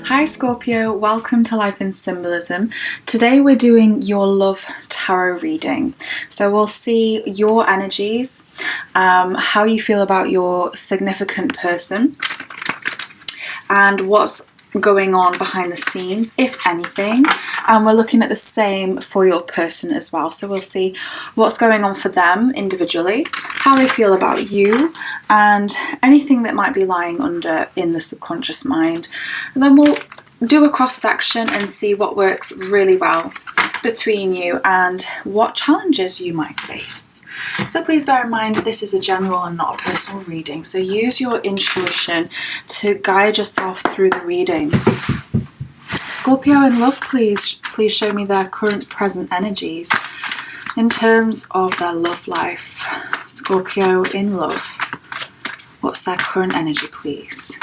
Hi Scorpio, welcome to Life in Symbolism. Today we're doing your love tarot reading. So we'll see your energies, how you feel about your significant person, and what's going on behind the scenes, if anything. And we're looking at the same for your person as well. So we'll see what's going on for them individually, how they feel about you, and anything that might be lying under in the subconscious mind. And then we'll do a cross section and see what works really well between you and what challenges you might face. So please bear in mind this is a general and not a personal reading, so use your intuition to guide yourself through the reading. Scorpio in love, please show me their current present energies in terms of their love life. Scorpio in love, what's their current energy, please?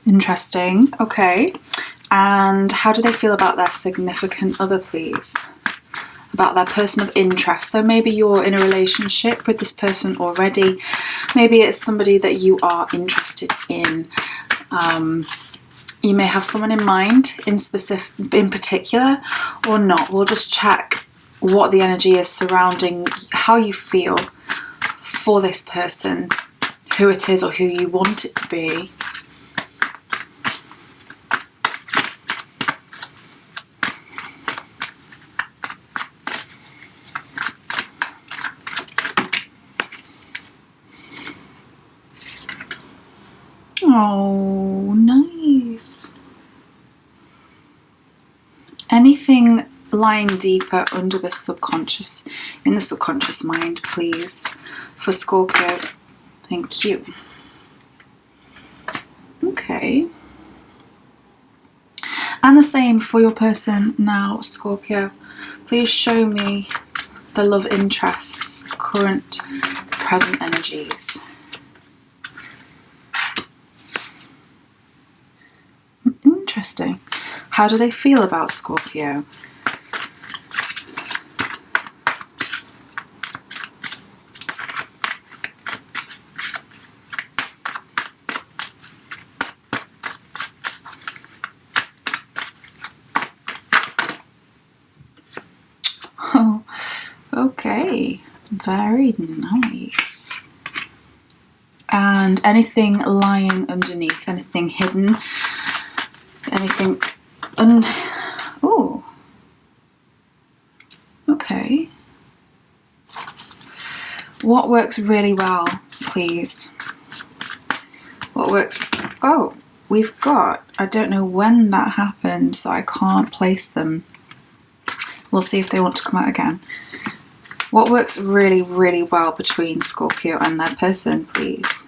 Interesting. Okay. And how do they feel about their significant other, please? About their person of interest. So maybe you're in a relationship with this person already. Maybe it's somebody that you are interested in. You may have someone in mind in particular or not. We'll just check what the energy is surrounding how you feel for this person, who it is or who you want it to be. Oh, nice. Anything lying deeper under the subconscious, in the subconscious mind, please, for Scorpio. Thank you. Okay. And the same for your person now, Scorpio. Please show me the love interests, current, present energies. Interesting. How do they feel about Scorpio? Oh, okay. Very nice. And anything lying underneath, anything hidden? Anything oh, okay. What works really well, please? What works? Oh, we've got, I don't know when that happened, so I can't place them. We'll see if they want to come out again. What works really, really well between Scorpio and their person, please?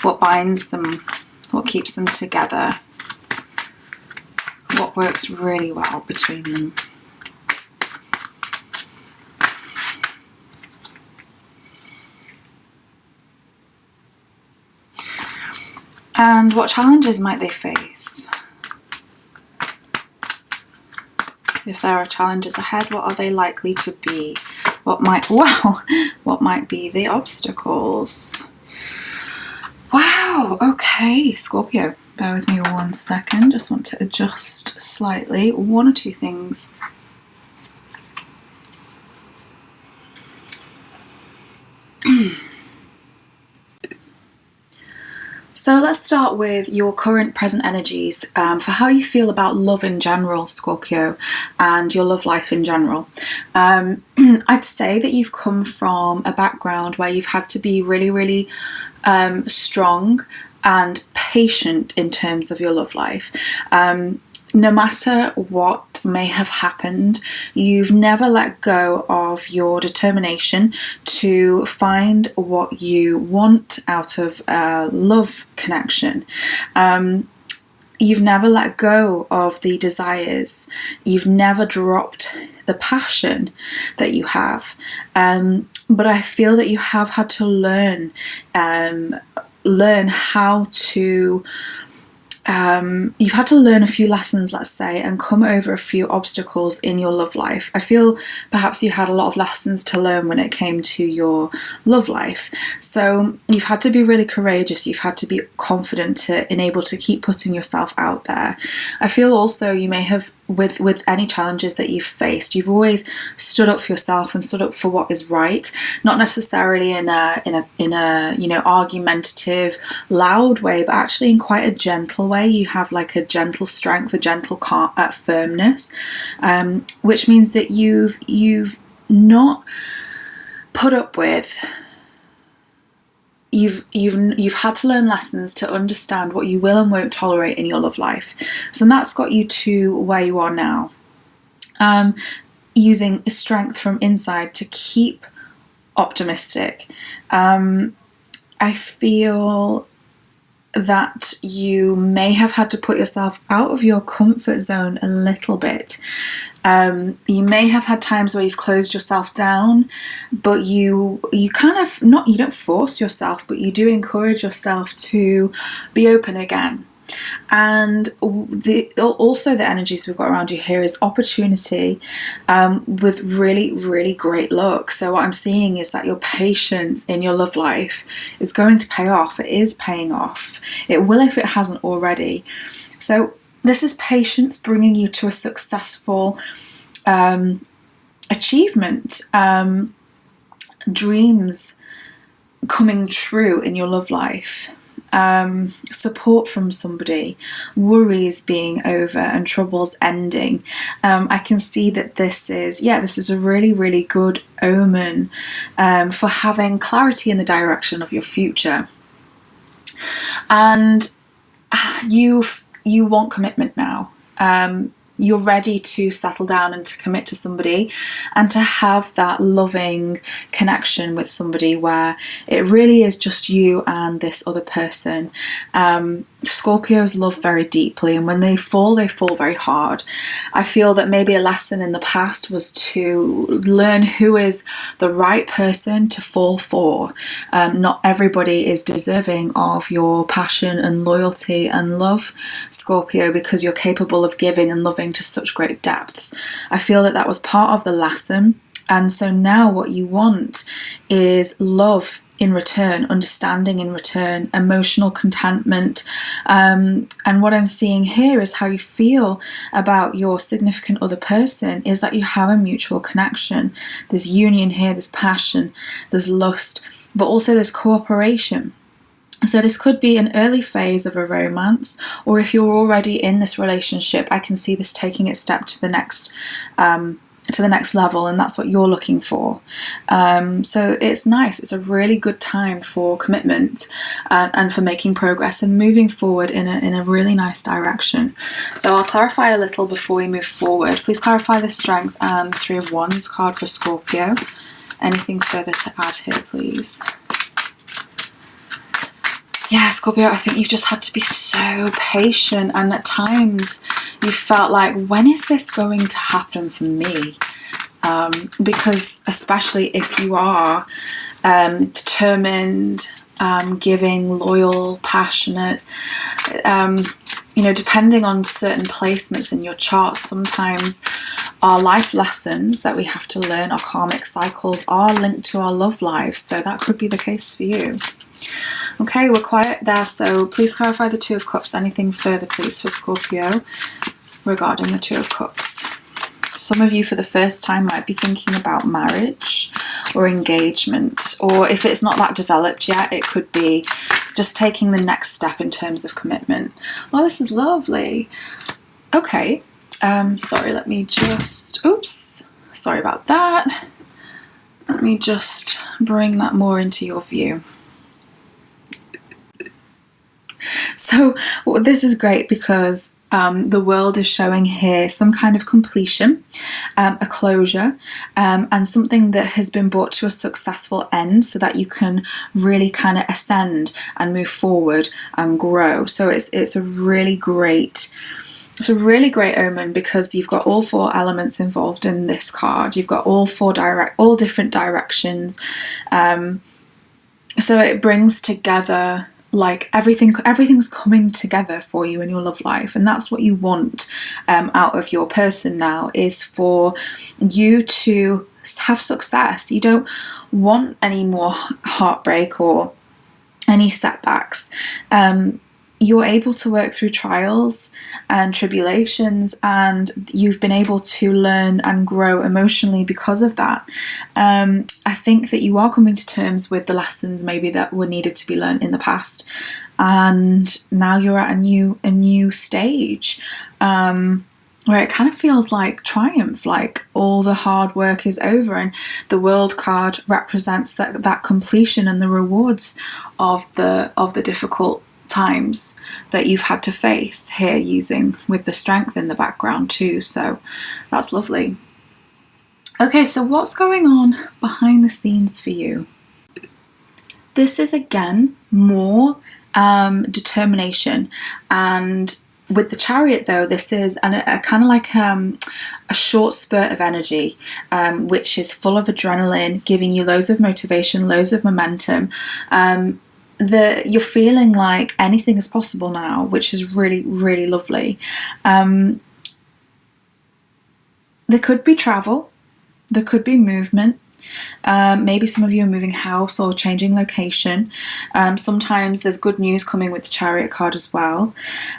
What binds them? What keeps them together? What works really well between them? And what challenges might they face? If there are challenges ahead, what are they likely to be? What might be the obstacles? Wow, okay, Scorpio. Bear with me 1 second, just want to adjust slightly one or two things. So let's start with your current present energies for how you feel about love in general, Scorpio, and your love life in general. I'd say that you've come from a background where you've had to be really, really strong and patient in terms of your love life. No matter what may have happened, you've never let go of your determination to find what you want out of a love connection. You've never let go of the desires. You've never dropped the passion that you have. But I feel that you have had to learn how to you've had to learn a few lessons, let's say, and come over a few obstacles in your love life. I feel perhaps you had a lot of lessons to learn when it came to your love life. So you've had to be really courageous. You've had to be confident and able to keep putting yourself out there. I feel also you may have, with any challenges that you've faced, you've always stood up for yourself and stood up for what is right, not necessarily in a argumentative, loud way, but actually in quite a gentle way. You have like a gentle strength, a gentle firmness, which means that you've not put up with. You've had to learn lessons to understand what you will and won't tolerate in your love life. So that's got you to where you are now. Using strength from inside to keep optimistic. I feel that you may have had to put yourself out of your comfort zone a little bit. You may have had times where you've closed yourself down, but you kind of you don't force yourself, but you do encourage yourself to be open again. And also the energies we've got around you here is opportunity, with really, really great luck. So what I'm seeing is that your patience in your love life is going to pay off. It is paying off. It will if it hasn't already. So this is patience bringing you to a successful achievement, dreams coming true in your love life. Support from somebody, worries being over, and troubles ending. I can see that this is a really, really good omen for having clarity in the direction of your future. And you want commitment now. You're ready to settle down and to commit to somebody and to have that loving connection with somebody where it really is just you and this other person. Scorpios love very deeply, and when they fall very hard. I feel that maybe a lesson in the past was to learn who is the right person to fall for. Not everybody is deserving of your passion and loyalty and love, Scorpio, because you're capable of giving and loving to such great depths. I feel that was part of the lesson, and so now what you want is love in return, understanding in return, emotional contentment. And what I'm seeing here is how you feel about your significant other person is that you have a mutual connection. There's union here, there's passion, there's lust, but also there's cooperation. So this could be an early phase of a romance, or if you're already in this relationship, I can see this taking a step to the next level, and that's what you're looking for. So it's nice. It's a really good time for commitment and for making progress and moving forward in a really nice direction. So I'll clarify a little before we move forward. Please clarify the Strength and Three of Wands card for Scorpio. Anything further to add here, please? Yeah, Scorpio, I think you've just had to be so patient, and at times you felt like, when is this going to happen for me? Because especially if you are determined, giving, loyal, passionate, depending on certain placements in your chart, sometimes our life lessons that we have to learn, our karmic cycles, are linked to our love life. So that could be the case for you. Okay, we're quiet there, so please clarify the Two of Cups. Anything further, please, for Scorpio regarding the Two of Cups? Some of you for the first time might be thinking about marriage or engagement, or if it's not that developed yet, it could be just taking the next step in terms of commitment. Oh, this is lovely. Okay, sorry, let me just, oops, sorry about that. Let me just bring that more into your view. So this is great because the world is showing here some kind of completion, a closure, and something that has been brought to a successful end so that you can really kind of ascend and move forward and grow. So it's a really great omen because you've got all four elements involved in this card. You've got all different directions. So it brings together like everything's coming together for you in your love life, and that's what you want out of your person now, is for you to have success. You don't want any more heartbreak or any setbacks. You're able to work through trials and tribulations, and you've been able to learn and grow emotionally because of that. I think that you are coming to terms with the lessons maybe that were needed to be learned in the past, and now you're at a new stage where it kind of feels like triumph, like all the hard work is over, and the World card represents that completion and the rewards of the difficult times that you've had to face here, using with the Strength in the background too. So that's lovely. Okay, so what's going on behind the scenes for you? This is again more determination, and with the Chariot though, this is a kind of like a short spurt of energy, which is full of adrenaline, giving you loads of motivation, loads of momentum. You're feeling like anything is possible now, which is really, really lovely. There could be travel, there could be movement. Maybe some of you are moving house or changing location. Sometimes there's good news coming with the Chariot card as well.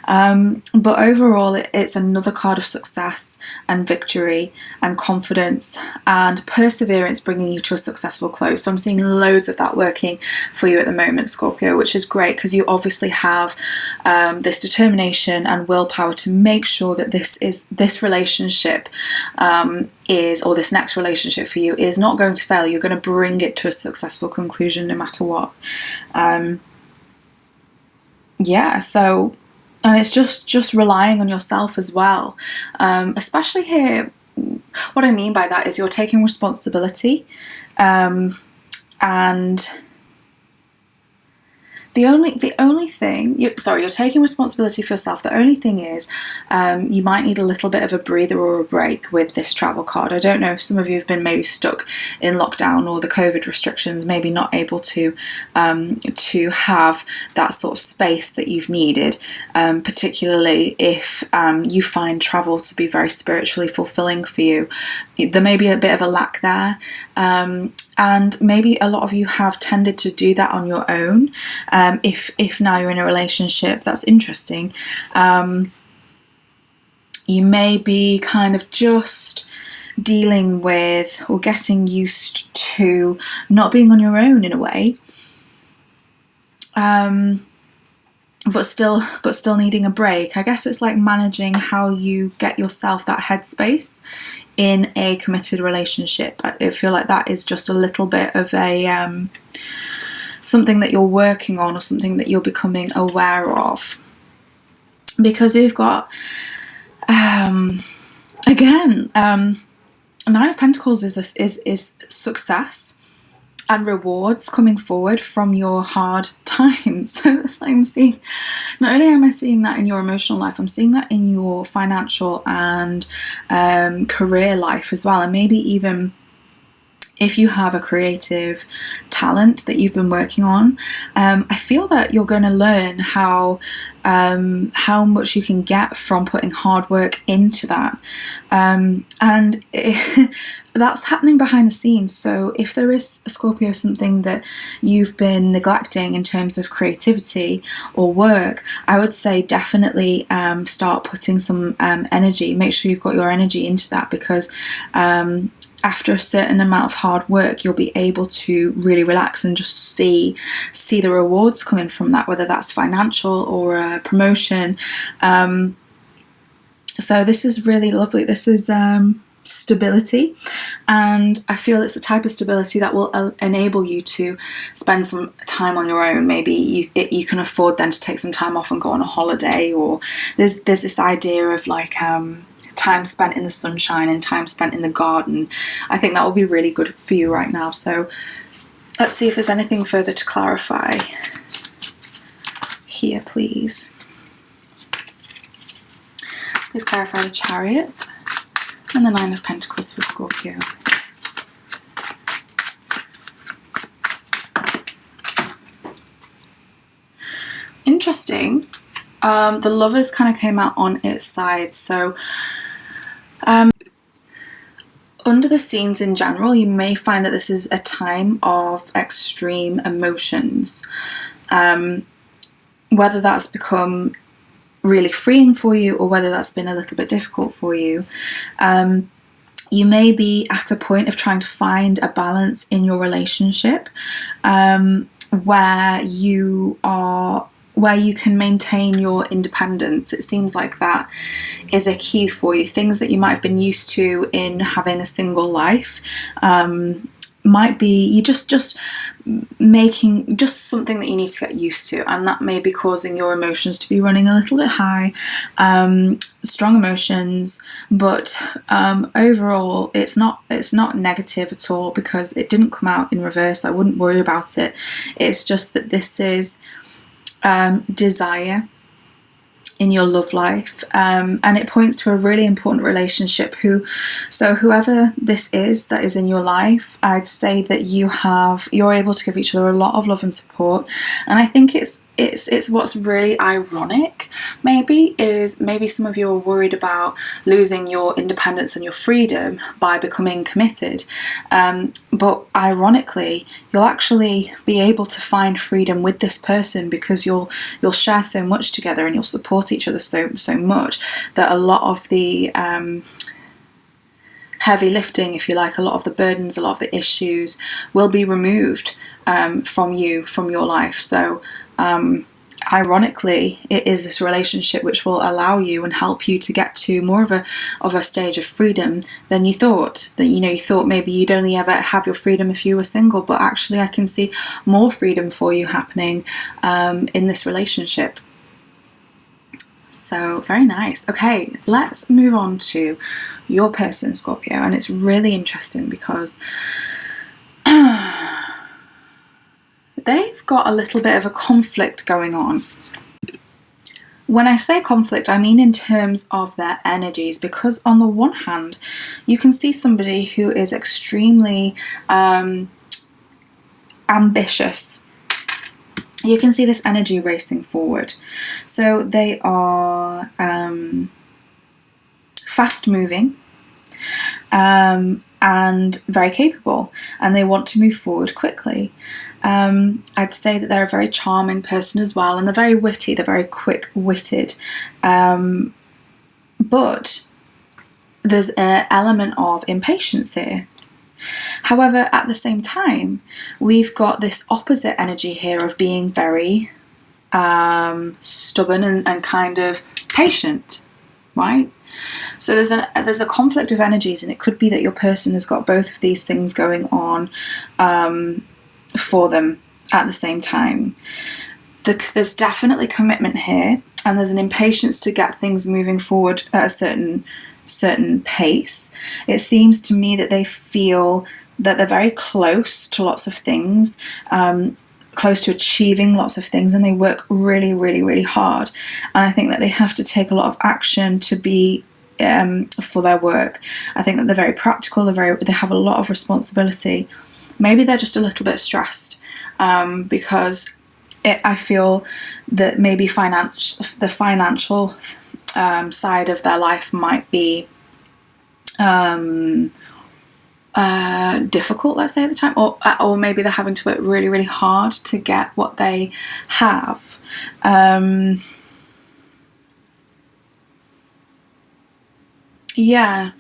But overall, it's another card of success and victory and confidence and perseverance, bringing you to a successful close. So I'm seeing loads of that working for you at the moment, Scorpio, which is great, because you obviously have this determination and willpower to make sure that this relationship or this next relationship for you is not going to fail. You're going to bring it to a successful conclusion no matter what. So, and it's just relying on yourself as well. Especially here, what I mean by that is you're taking responsibility, and the only thing, you're taking responsibility for yourself. The only thing is, you might need a little bit of a breather or a break with this travel card. I don't know if some of you have been maybe stuck in lockdown or the COVID restrictions, maybe not able to have that sort of space that you've needed, particularly if you find travel to be very spiritually fulfilling for you. There may be a bit of a lack there. And maybe a lot of you have tended to do that on your own. If now you're in a relationship, that's interesting. You may be kind of just dealing with or getting used to not being on your own in a way. But still needing a break. I guess it's like managing how you get yourself that headspace in a committed relationship. I feel like that is just a little bit of a something that you're working on, or something that you're becoming aware of. Because we've got again, Nine of Pentacles is success and rewards coming forward from your hard times. So it's like I'm seeing, not only am I seeing that in your emotional life, I'm seeing that in your financial and career life as well. And maybe even if you have a creative talent that you've been working on, I feel that you're going to learn how much you can get from putting hard work into that. That's happening behind the scenes. So if there is, a Scorpio, something that you've been neglecting in terms of creativity or work, I would say definitely start putting some energy. Make sure you've got your energy into that, because after a certain amount of hard work, you'll be able to really relax and just see the rewards coming from that, whether that's financial or a promotion. So this is really lovely. This is stability, and I feel it's a type of stability that will enable you to spend some time on your own. Maybe you can afford then to take some time off and go on a holiday, or there's this idea of like time spent in the sunshine and time spent in the garden. I think that will be really good for you right now. So let's see if there's anything further to clarify here, please. Please clarify the Chariot and the Nine of Pentacles for Scorpio. interesting. The Lovers kind of came out on its side. So under the scenes in general, you may find that this is a time of extreme emotions. Whether that's become really freeing for you or whether that's been a little bit difficult for you. You may be at a point of trying to find a balance in your relationship, where you can maintain your independence. It seems like that is a key for you. Things that you might have been used to in having a single life might be you just making just something that you need to get used to, and that may be causing your emotions to be running a little bit high. Strong emotions, but overall it's not negative at all, because it didn't come out in reverse. I wouldn't worry about it. It's just that this is desire in your love life, and it points to a really important relationship. So whoever this is that is in your life, I'd say that you're able to give each other a lot of love and support. And I think it's what's really ironic maybe some of you are worried about losing your independence and your freedom by becoming committed, but ironically you'll actually be able to find freedom with this person, because you'll share so much together and you'll support each other so much that a lot of the heavy lifting, if you like, a lot of the burdens, a lot of the issues will be removed from your life. So ironically, it is this relationship which will allow you and help you to get to more of a stage of freedom than you thought. That you thought maybe you'd only ever have your freedom if you were single, but actually I can see more freedom for you happening in this relationship. So very nice. Okay, let's move on to your person, Scorpio, and it's really interesting because they've got a little bit of a conflict going on. When I say conflict, I mean in terms of their energies, because on the one hand, you can see somebody who is extremely ambitious. You can see this energy racing forward. So they are fast moving and very capable, and they want to move forward quickly. I'd say that they're a very charming person as well, and they're very witty, they're very quick-witted. But there's an element of impatience here. However, at the same time, we've got this opposite energy here of being very stubborn and kind of patient, right? So there's a conflict of energies, and it could be that your person has got both of these things going on for them at the same time. There's definitely commitment here, and there's an impatience to get things moving forward at a certain pace. It seems to me that they feel that they're very close to lots of things, close to achieving lots of things, and they work really, really, really hard. And I think that they have to take a lot of action to be for their work. I think that they're very practical. They have a lot of responsibility. Maybe they're just a little bit stressed because I feel that maybe the financial side of their life might be difficult, let's say, at the time, or maybe they're having to work really, really hard to get what they have. Yeah,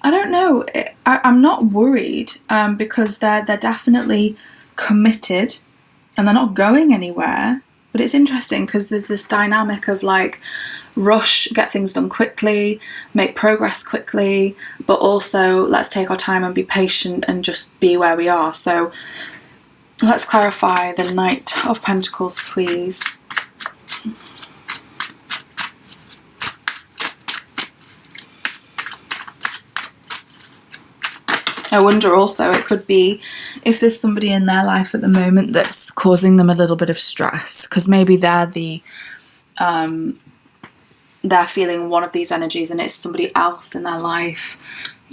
I don't know. I'm not worried because they're definitely committed and they're not going anywhere. But it's interesting because there's this dynamic of like rush, get things done quickly, make progress quickly, but also let's take our time and be patient and just be where we are. So let's clarify the Knight of Pentacles, please. I wonder also, it could be if there's somebody in their life at the moment that's causing them a little bit of stress, because maybe they're feeling one of these energies and it's somebody else in their life.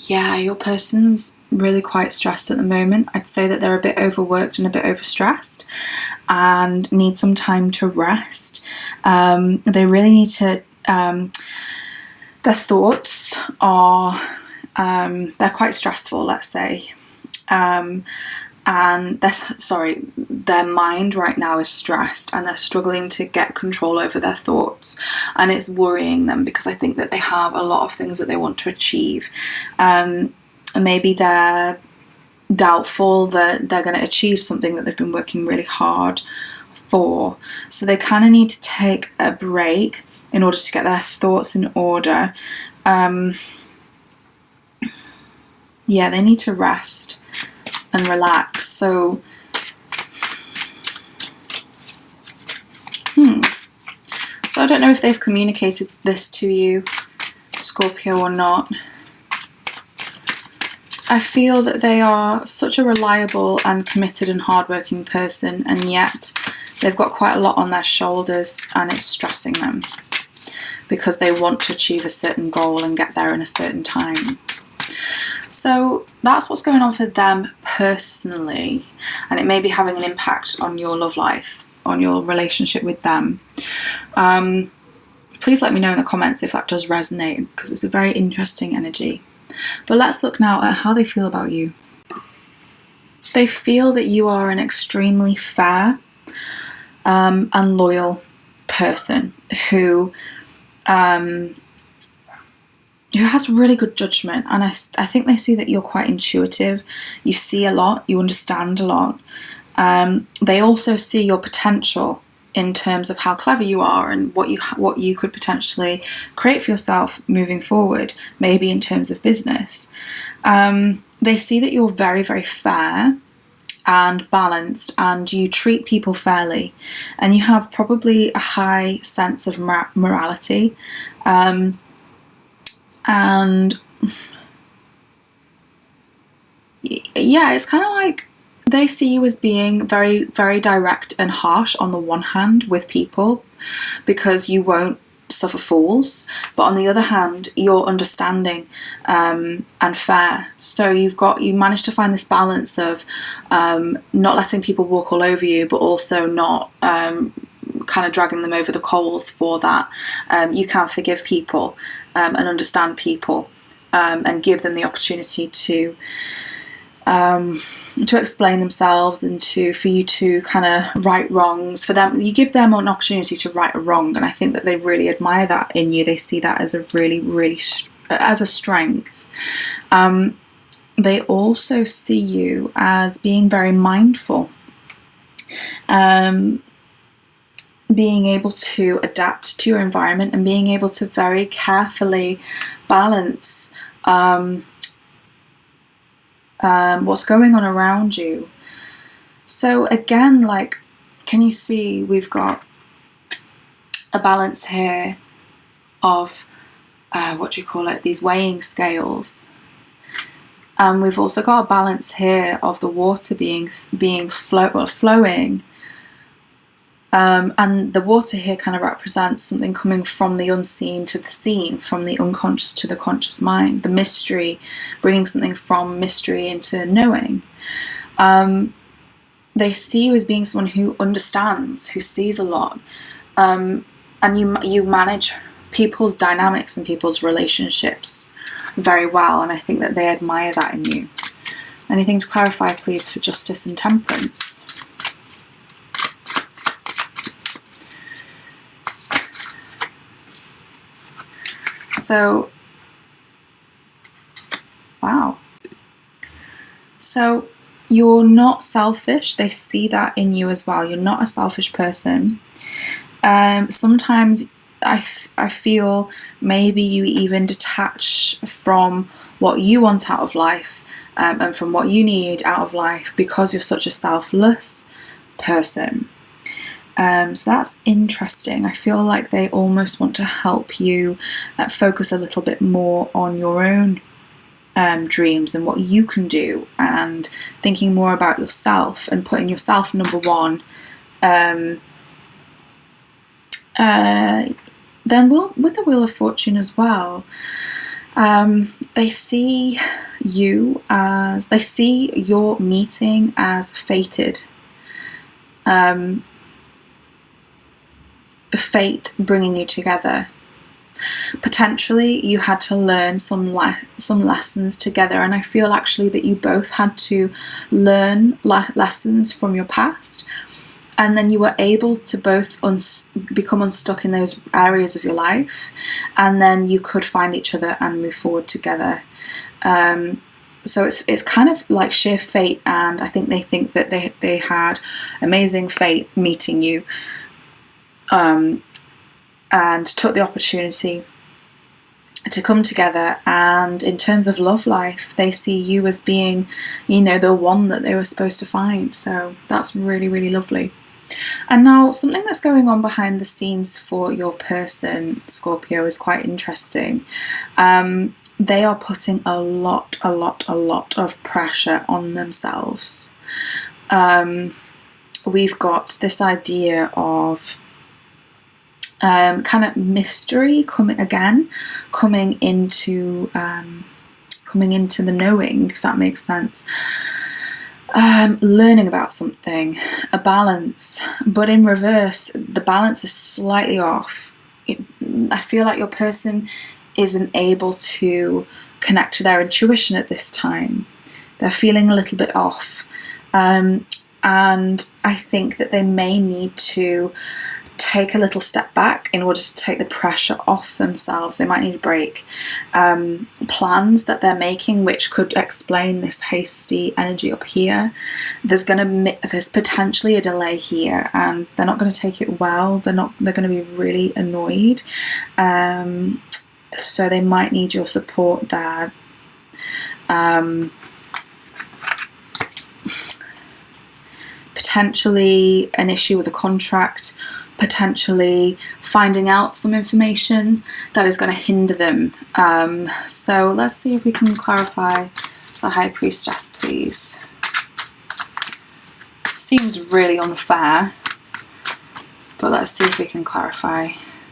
Yeah, your person's really quite stressed at the moment. I'd say that they're a bit overworked and a bit overstressed. and need some time to rest. They really need to, their thoughts are, they're quite stressful, let's say. And their mind right now is stressed, and they're struggling to get control over their thoughts, and it's worrying them because I think that they have a lot of things that they want to achieve. Maybe they're doubtful that they're going to achieve something that they've been working really hard for, so they kind of need to take a break in order to get their thoughts in order. They need to rest and relax. So I don't know if they've communicated this to you, Scorpio, or not. I feel that they are such a reliable and committed and hardworking person, and yet they've got quite a lot on their shoulders, and it's stressing them because they want to achieve a certain goal and get there in a certain time. So that's what's going on for them personally, and it may be having an impact on your love life, on your relationship with them. Please let me know in the comments if that does resonate, because it's a very interesting energy. But let's look now at how they feel about you. They feel that you are an extremely fair and loyal person who has really good judgment, and I think they see that you're quite intuitive. You see a lot, you understand a lot. They also see your potential in terms of how clever you are and what you could potentially create for yourself moving forward, maybe in terms of business. They see that you're very, very fair and balanced, and you treat people fairly, and you have probably a high sense of morality. And yeah, it's kind of like they see you as being very, very direct and harsh on the one hand with people, because you won't suffer fools, but on the other hand you're understanding and fair. So you managed to find this balance of not letting people walk all over you, but also not kind of dragging them over the coals for that. You can forgive people and understand people and give them the opportunity to explain themselves, and for you to kind of right wrongs for them. You give them an opportunity to right a wrong, and I think that they really admire that in you. They see that as a really, really as a strength. They also see you as being very mindful, being able to adapt to your environment, and being able to very carefully balance what's going on around you. So again, like, can you see we've got a balance here of these weighing scales, and we've also got a balance here of the water flowing. And the water here kind of represents something coming from the unseen to the seen, from the unconscious to the conscious mind, the mystery, bringing something from mystery into knowing. They see you as being someone who understands, who sees a lot, and you manage people's dynamics and people's relationships very well, and I think that they admire that in you. Anything to clarify, please, for justice and temperance? So, wow. So you're not selfish. They see that in you as well. You're not a selfish person. Sometimes I feel maybe you even detach from what you want out of life and from what you need out of life, because you're such a selfless person. So that's interesting. I feel like they almost want to help you focus a little bit more on your own dreams and what you can do, and thinking more about yourself and putting yourself number one. Then with the Wheel of Fortune as well, they see your meeting as fated. fate bringing you together. Potentially you had to learn some lessons together, and I feel actually that you both had to learn lessons from your past, and then you were able to both become unstuck in those areas of your life, and then you could find each other and move forward together. So it's kind of like sheer fate, and I think that they had amazing fate meeting you, and took the opportunity to come together. And in terms of love life, they see you as being, the one that they were supposed to find. So that's really, really lovely. And now something that's going on behind the scenes for your person, Scorpio, is quite interesting. They are putting a lot of pressure on themselves. We've got this idea of kind of mystery coming into the knowing, if that makes sense. Learning about something, a balance, but in reverse, the balance is slightly off. I feel like your person isn't able to connect to their intuition at this time. They're feeling a little bit off, and I think that they may need to take a little step back in order to take the pressure off themselves. They might need a break. Plans that they're making, which could explain this hasty energy up here, there's potentially a delay here, and they're not going to take it well. They're going to be really annoyed. So they might need your support there. Potentially an issue with a contract, potentially finding out some information that is going to hinder them. So let's see if we can clarify the High Priestess, please. Seems really unfair, but let's see if we can clarify.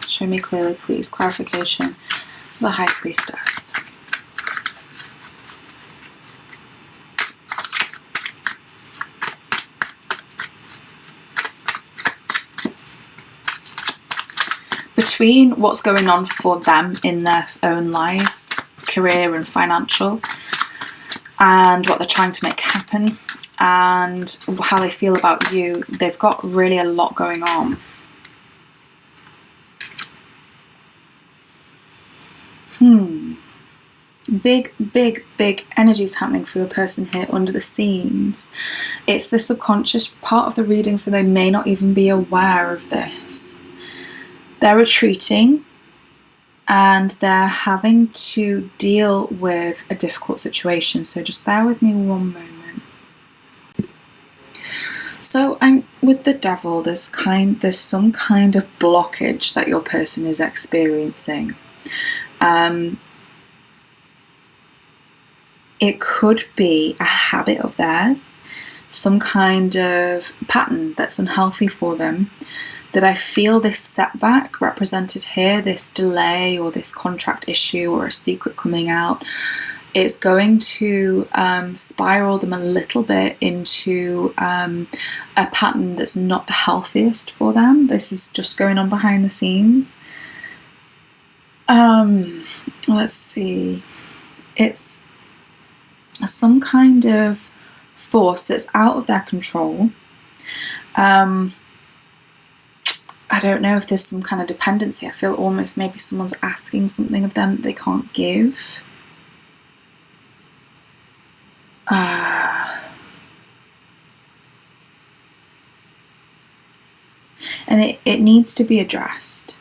Show me clearly, please. Clarification. The High Priestess. Between what's going on for them in their own lives, career and financial, and what they're trying to make happen, and how they feel about you, they've got really a lot going on. Big energies happening for your person here under the scenes. It's the subconscious part of the reading, so they may not even be aware of this. They're retreating, and they're having to deal with a difficult situation. So just bear with me one moment. So with the Devil, there's some kind of blockage that your person is experiencing. It could be a habit of theirs, some kind of pattern that's unhealthy for them, that I feel this setback represented here, this delay or this contract issue or a secret coming out, it's going to spiral them a little bit into a pattern that's not the healthiest for them. This is just going on behind the scenes. Let's see. It's some kind of force that's out of their control. I don't know if there's some kind of dependency. I feel almost maybe someone's asking something of them that they can't give. And it needs to be addressed.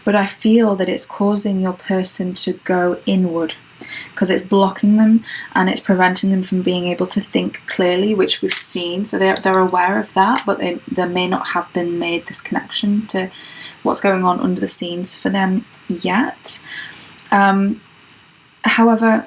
But I feel that it's causing your person to go inward, because it's blocking them and it's preventing them from being able to think clearly, which we've seen. So they're aware of that, but there may not have been made this connection to what's going on under the scenes for them yet. However,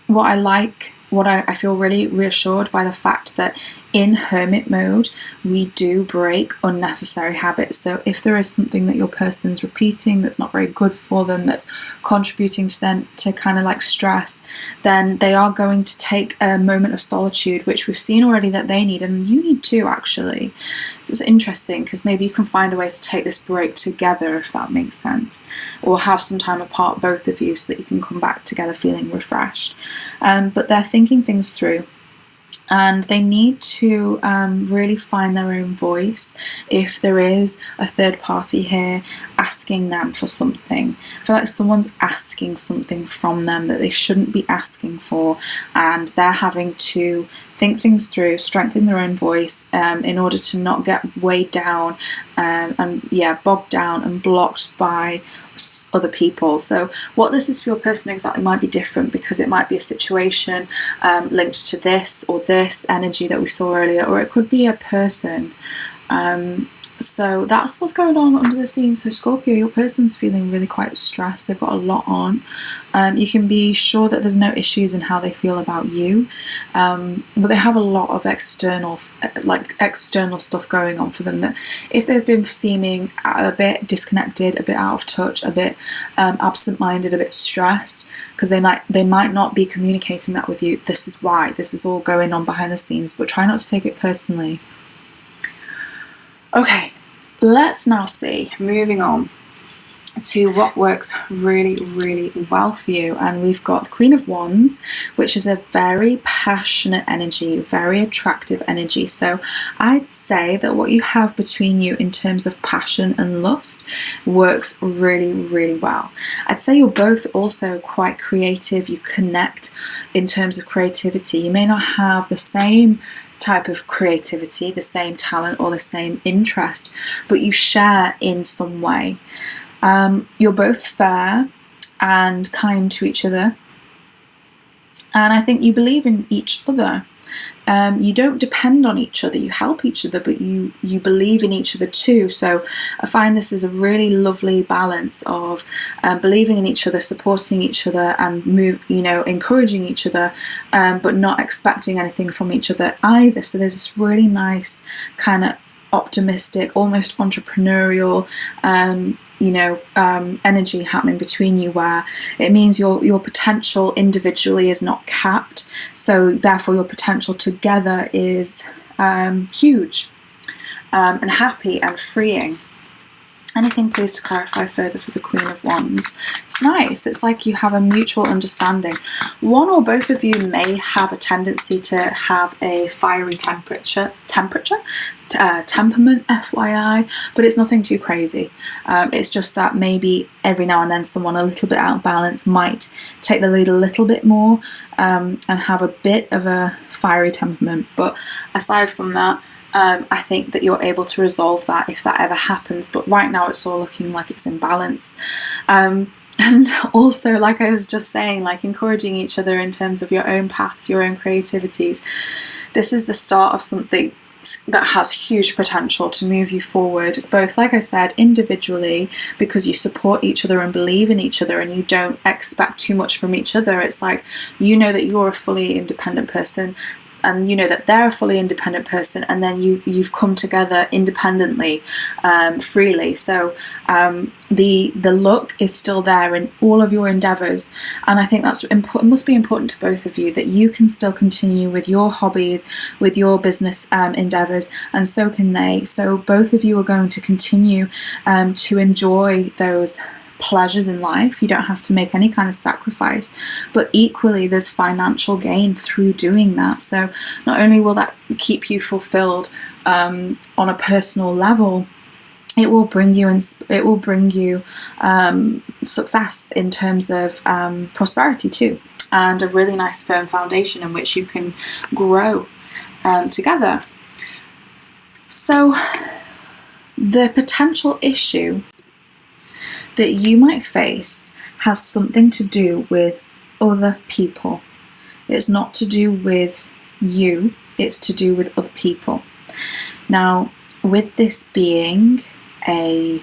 what I like I feel really reassured by the fact that in hermit mode, we do break unnecessary habits. So if there is something that your person's repeating that's not very good for them, that's contributing to them to kind of like stress, then they are going to take a moment of solitude, which we've seen already that they need, and you need too, actually. So it's interesting because maybe you can find a way to take this break together, if that makes sense, or have some time apart, both of you, so that you can come back together feeling refreshed. But they're thinking things through. And they need to really find their own voice. If there is a third party here asking them for something, I feel like someone's asking something from them that they shouldn't be asking for, and they're having to think things through, strengthen their own voice in order to not get weighed down bogged down and blocked by other people. So what this is for your person exactly might be different, because it might be a situation linked to this or this energy that we saw earlier, or it could be a person. So that's what's going on under the scenes. So Scorpio, your person's feeling really quite stressed. They've got a lot on. You can be sure that there's no issues in how they feel about you, but they have a lot of external stuff going on for them, that if they've been seeming a bit disconnected, a bit out of touch, a bit absent-minded, a bit stressed, because they might not be communicating that with you. This is why. This is all going on behind the scenes, but try not to take it personally. Okay, let's now see, moving on to what works really, really well for you. And we've got the Queen of Wands, which is a very passionate energy, very attractive energy. So I'd say that what you have between you in terms of passion and lust works really, really well. I'd say you're both also quite creative. You connect in terms of creativity. You may not have the same type of creativity, the same talent or the same interest, but you share in some way. You're both fair and kind to each other, and I think you believe in each other. You don't depend on each other, you help each other, but you believe in each other too. So I find this is a really lovely balance of believing in each other, supporting each other, and encouraging each other, but not expecting anything from each other either. So there's this really nice kind of optimistic, almost entrepreneurial energy happening between you, where it means your potential individually is not capped, so therefore your potential together is huge and happy and freeing. Anything please to clarify further for the Queen of Wands? It's nice. It's like you have a mutual understanding. One or both of you may have a tendency to have a fiery temperament, FYI, but it's nothing too crazy. It's just that maybe every now and then someone a little bit out of balance might take the lead a little bit more and have a bit of a fiery temperament. But aside from that, I think that you're able to resolve that if that ever happens. But right now it's all looking like it's in balance. And also, like I was just saying, like encouraging each other in terms of your own paths, your own creativities. This is the start of something that has huge potential to move you forward, both, like I said, individually, because you support each other and believe in each other and you don't expect too much from each other. It's like, you know that you're a fully independent person, and you know that they're a fully independent person, and then you've come together independently, freely. So the look is still there in all of your endeavours, and I think that's important. It must be important to both of you that you can still continue with your hobbies, with your business endeavours, and so can they. So both of you are going to continue to enjoy those pleasures in life. You don't have to make any kind of sacrifice, but equally there's financial gain through doing that. So not only will that keep you fulfilled on a personal level, it will bring you success in terms of prosperity too, and a really nice firm foundation in which you can grow together. So the potential issue that you might face has something to do with other people. It's not to do with you, it's to do with other people. Now, with this being a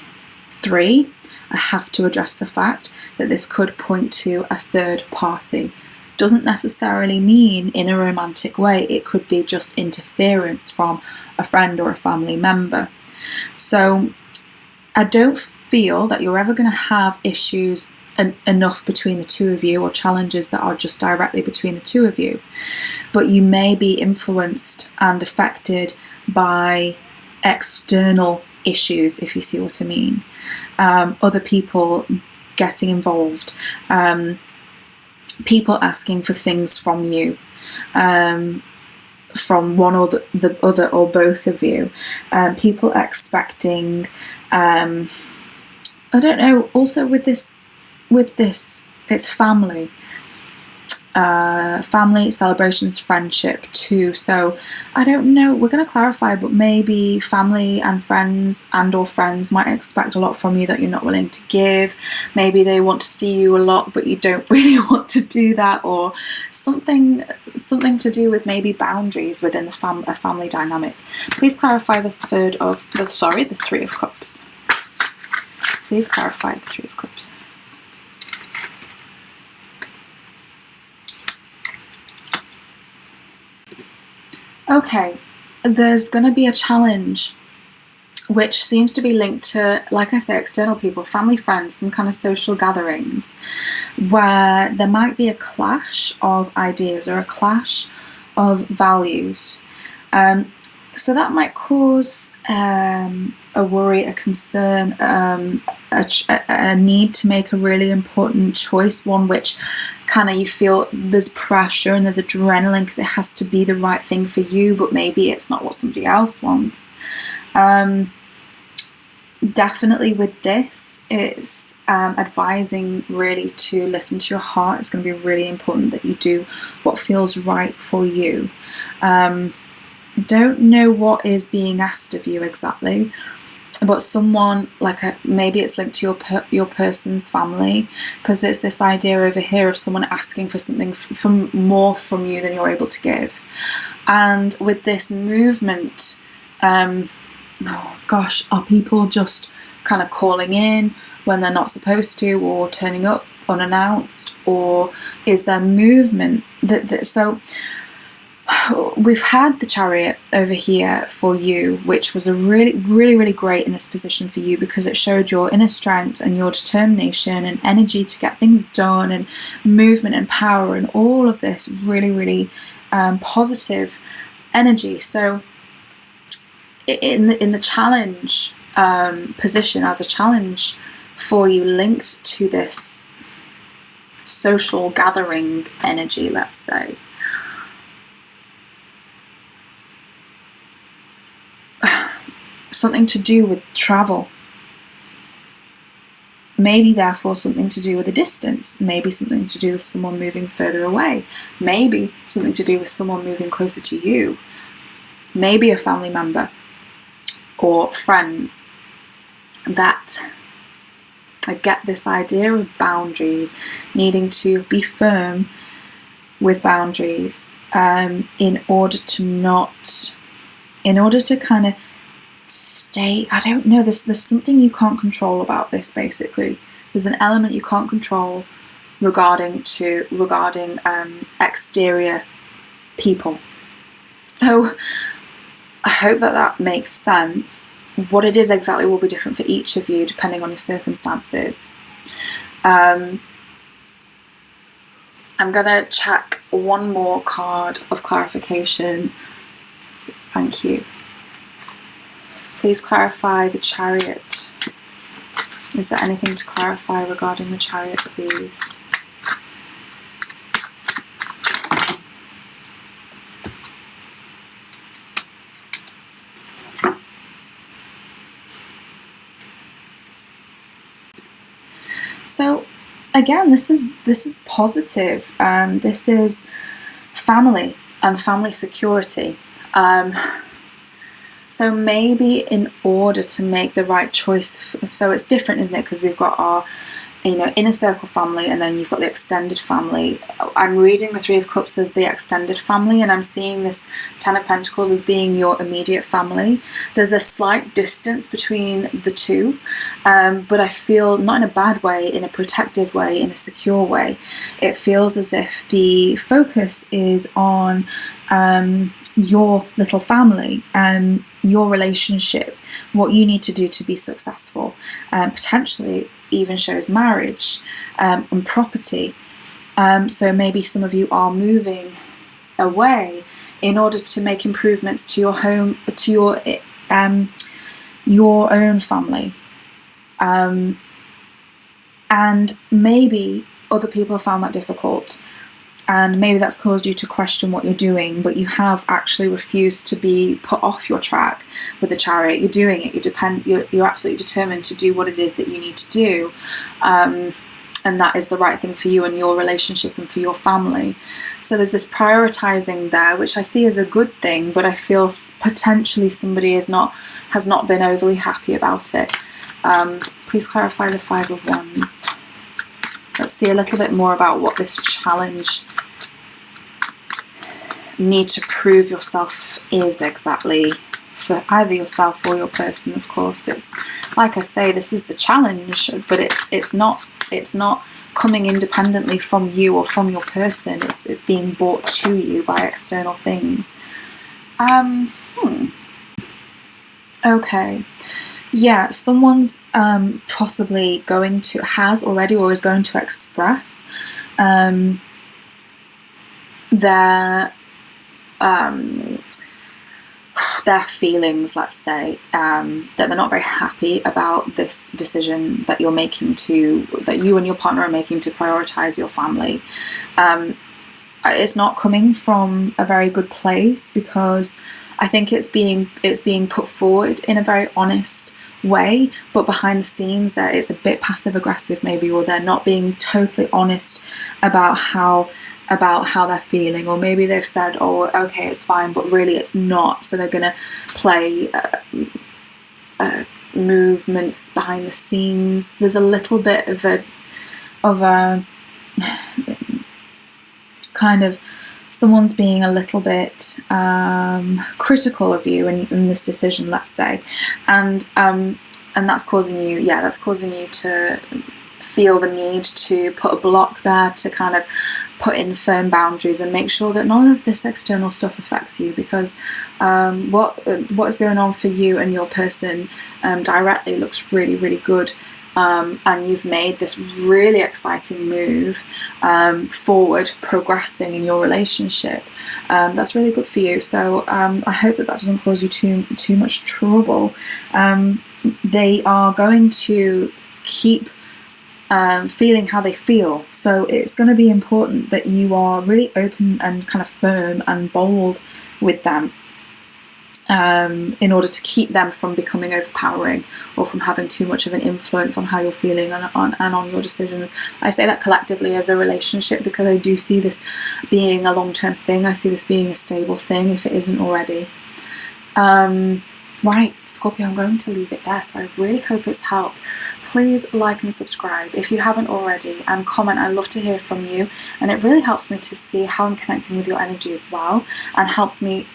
3, I have to address the fact that this could point to a third party Doesn't necessarily mean in a romantic way. It could be just interference from a friend or a family member. So I don't feel that you're ever going to have issues enough between the two of you, or challenges that are just directly between the two of you. But you may be influenced and affected by external issues, if you see what I mean. Other people getting involved, people asking for things from you, from one or the other or both of you, people expecting, I don't know, also with this it's family, celebrations, friendship too. So I don't know, we're going to clarify, but maybe family and friends or friends might expect a lot from you that you're not willing to give. Maybe they want to see you a lot but you don't really want to do that, or something to do with maybe boundaries within a family dynamic. Please clarify the Three of Cups. Please clarify the Three of Cups. Okay, there's going to be a challenge which seems to be linked to, like I say, external people, family, friends, some kind of social gatherings, where there might be a clash of ideas or a clash of values. So that might cause a worry, a concern, a need to make a really important choice, one which kind of you feel there's pressure and there's adrenaline because it has to be the right thing for you, but maybe it's not what somebody else wants. Definitely with this, it's advising really to listen to your heart. It's going to be really important that you do what feels right for you. Don't know what is being asked of you exactly, but someone, maybe it's linked to your person's family, because it's this idea over here of someone asking for something more from you than you're able to give. And with this movement, are people just kind of calling in when they're not supposed to, or turning up unannounced, or is there movement so we've had the Chariot over here for you, which was a really, really, really great in this position for you, because it showed your inner strength and your determination and energy to get things done, and movement and power and all of this really, really positive energy. So in the challenge position, as a challenge for you, linked to this social gathering energy, let's say, something to do with travel, maybe therefore something to do with a distance, maybe something to do with someone moving further away, maybe something to do with someone moving closer to you, maybe a family member or friends. That I get this idea of boundaries, needing to be firm with boundaries in order to kind of stay, I don't know, there's something you can't control about this, basically. There's an element you can't control regarding exterior people. So I hope that makes sense. What it is exactly will be different for each of you depending on your circumstances. I'm going to check one more card of clarification. Thank you. Please clarify the Chariot. Is there anything to clarify regarding the Chariot, please? So again, this is positive. This is family and family security. So maybe in order to make the right choice, so it's different, isn't it? Because we've got our inner circle family, and then you've got the extended family. I'm reading the Three of Cups as the extended family, and I'm seeing this Ten of Pentacles as being your immediate family. There's a slight distance between the two, but I feel not in a bad way, in a protective way, in a secure way. It feels as if the focus is on your little family and your relationship, what you need to do to be successful, potentially even shows marriage and property. So maybe some of you are moving away in order to make improvements to your home, to your own family. And maybe other people have found that difficult, and maybe that's caused you to question what you're doing, but you have actually refused to be put off your track with the Chariot. You're doing it. You're absolutely determined to do what it is that you need to do, and that is the right thing for you and your relationship and for your family. So there's this prioritizing there, which I see as a good thing, but I feel potentially somebody has not been overly happy about it. Please clarify the Five of Wands. Let's see a little bit more about what this challenge, need to prove yourself, is exactly for either yourself or your person. Of course, it's like I say, this is the challenge, but it's not coming independently from you or from your person. It's being brought to you by external things. Okay. Yeah, someone's possibly has already or is going to express their feelings, let's say, that they're not very happy about this decision that you're making that you and your partner are making to prioritize your family. It's not coming from a very good place, because I think it's being put forward in a very honest way, but behind the scenes there it's a bit passive aggressive maybe, or they're not being totally honest about how they're feeling, or maybe they've said, oh okay, it's fine, but really it's not. So they're gonna play movements behind the scenes. There's a little bit of a kind of, someone's being a little bit critical of you in this decision, let's say, and that's causing you to feel the need to put a block there, to kind of put in firm boundaries and make sure that none of this external stuff affects you, because what is going on for you and your person directly looks really, really good. And you've made this really exciting move forward, progressing in your relationship. That's really good for you. So I hope that doesn't cause you too much trouble. They are going to keep feeling how they feel. So it's going to be important that you are really open and kind of firm and bold with them, in order to keep them from becoming overpowering or from having too much of an influence on how you're feeling and on your decisions. I say that collectively as a relationship, because I do see this being a long-term thing. I see this being a stable thing if it isn't already. Right, Scorpio, I'm going to leave it there. So I really hope it's helped. Please like and subscribe if you haven't already, and comment. I love to hear from you, and it really helps me to see how I'm connecting with your energy as well, and helps me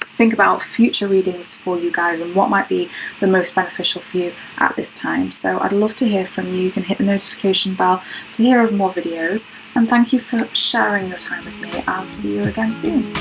think about future readings for you guys and what might be the most beneficial for you at this time. So I'd love to hear from you. You can hit the notification bell to hear of more videos, and thank you for sharing your time with me. I'll see you again soon.